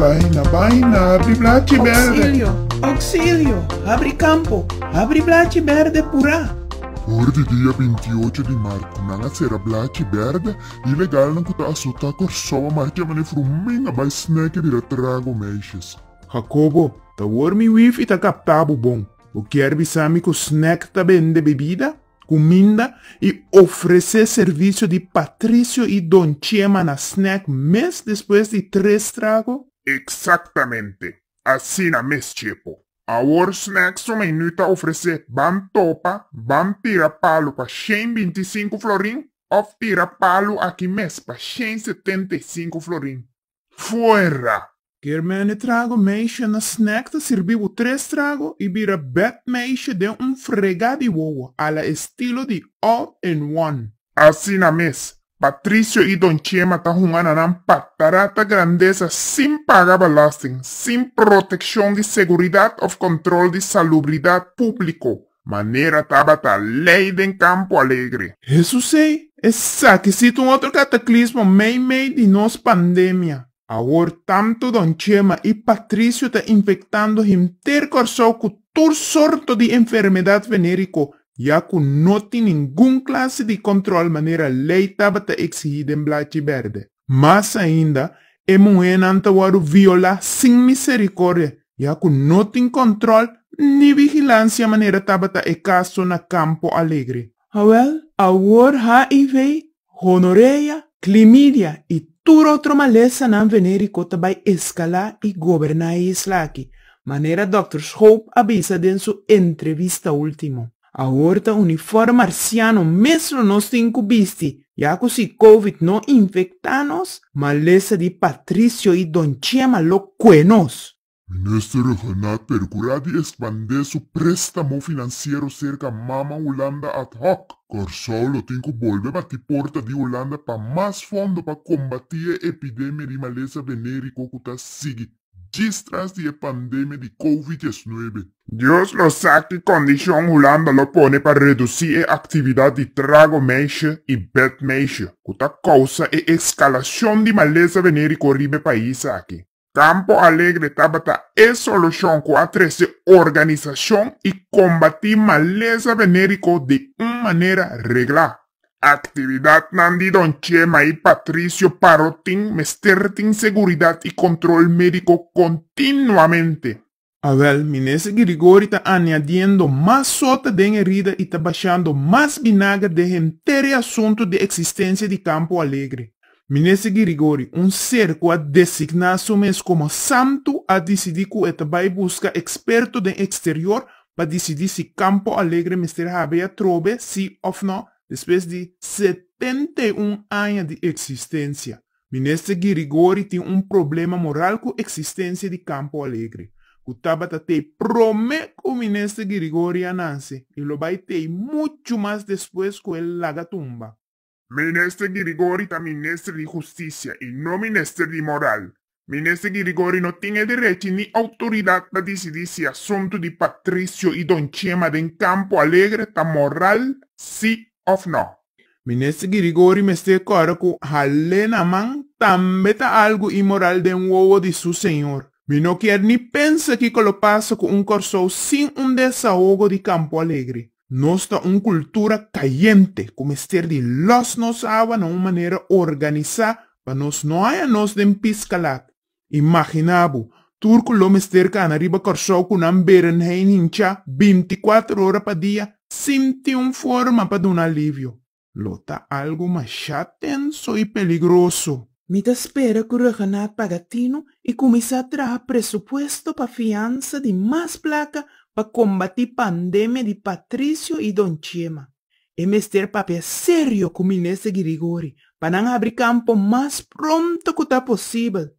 Vaina, habri blachi verde. Auxilio, habri campo, habri blachi verde pura. Orde dia 28 de março, nanga será blachi verde, ilegal não kuta asuta corsoa marcha mane fruminga by snack de trago meixes. Jacobo, ta wormi wif ita captabo bom. O quer bisami com snack ta vende bebida, comida e oferecer serviço de Patrício e Don Chema na snack mês depois de 3 tragos? Exatamente. Assim na mês tipo. Our snacks uma minuta oferecer bam topa, bam tira palo para 125 florim, ou tira palo aqui mês para 175 florim. Fora! Quer mene trago meixa na snack ta serviu 3 tragos e vira bet meixa de fregado de wowo, ala estilo de all-in-one. Assim na mês, Patrício e Don Chema tá jugando na patarata grandeza sem pagar balasting, sem proteção de segurança ou controle de salubridade público. Maneira tabata lei de Campo Alegre. Isso sei, essa que cita outro cataclismo meio de nossa pandemia. Agora, tanto Don Chema e Patrício tá infectando ter corso com toda sorte de enfermidade venérico, já que não tem nenhum classe de controle maneira lei estava exigida em Blachi Verde. Mas ainda, é mulher não violar sem misericórdia, já que não tem controle nem vigilância maneira estava caso na Campo Alegre. Well, agora HIV, gonorreia, climídia e toda outra maleza não venérico vai escalar e governar a isla aqui. Maneira Dr. Hope avisa em sua entrevista última. Agora, uniforme marciano mesmo nós temos visto, já que se COVID não infecta-nos, maleza de Patrício e Don Chema lo cuenos. Mester Renato procura de expandir su préstamo financeiro cerca Mama Holanda ad hoc. Corsolo tem que bolbe bati porta de Holanda para mais fundo para combater a epidemia de maleza venérico que está seguindo distras de pandemia de COVID-19. Deus lo sabe que condição Holanda lo pone para reduzir a atividade de trago meixa e bet meixa, que está causa a escalação de maleza venérico ribe país aqui. Campo Alegre tabata é solução com a organização e combater maleza venérico de uma maneira regular. Atividade de Don Chema e Patrício Parotin Mester tem segurança e controle médico continuamente. Abel, Minese Grigori está añadiendo mais sota de herida e está baixando mais vinagre de entere assunto de existência de Campo Alegre. Minese Grigori, cerco a designar-se mesmo como santo a decidir que vai buscar experto do exterior para decidir se Campo Alegre Mester Habria trobe, sim ou não, depois de 71 anos de existência. Minese Grigori tem problema moral com a existência de Campo Alegre. O Tabata te promete que o Ministro Grigori anance e lo vai ter muito mais depois que ele laga tumba. Ministro Grigori é ministro de justiça e não ministro de moral. Ministro Grigori não tem direito nem autoridade para decidir se assunto de Patrício e Don Chema em Campo Alegre está moral, sim ou não. Ministro Grigori me está claro que halé na mão também está algo imoral de ovo de seu senhor. Me não quer nem pensar que lo passa com corso sem desahogo de Campo Alegre. Nós temos uma cultura caliente, como Mester de los nos aba de uma maneira organizada para nós não haya nos de piscalat. Imaginabo, turco lo Mester que arriba corso com beren hein hincha 24 horas para dia, sem ter uma forma para dar um alívio. Lota algo mais tenso e peligroso. Mita espera que o Renato Pagatino e começar a trazer presupuesto para fiança de mais placa para combater a pandemia de Patrício e Don Chema. É Mester papel sério com o Ministro Grigori para não abrir campo mais pronto que está possível.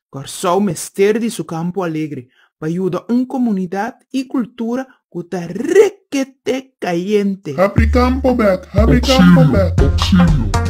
Corso o Mester de seu Campo Alegre para ajudar uma comunidade e cultura que está requete caliente. Abre campo back, abre campo back.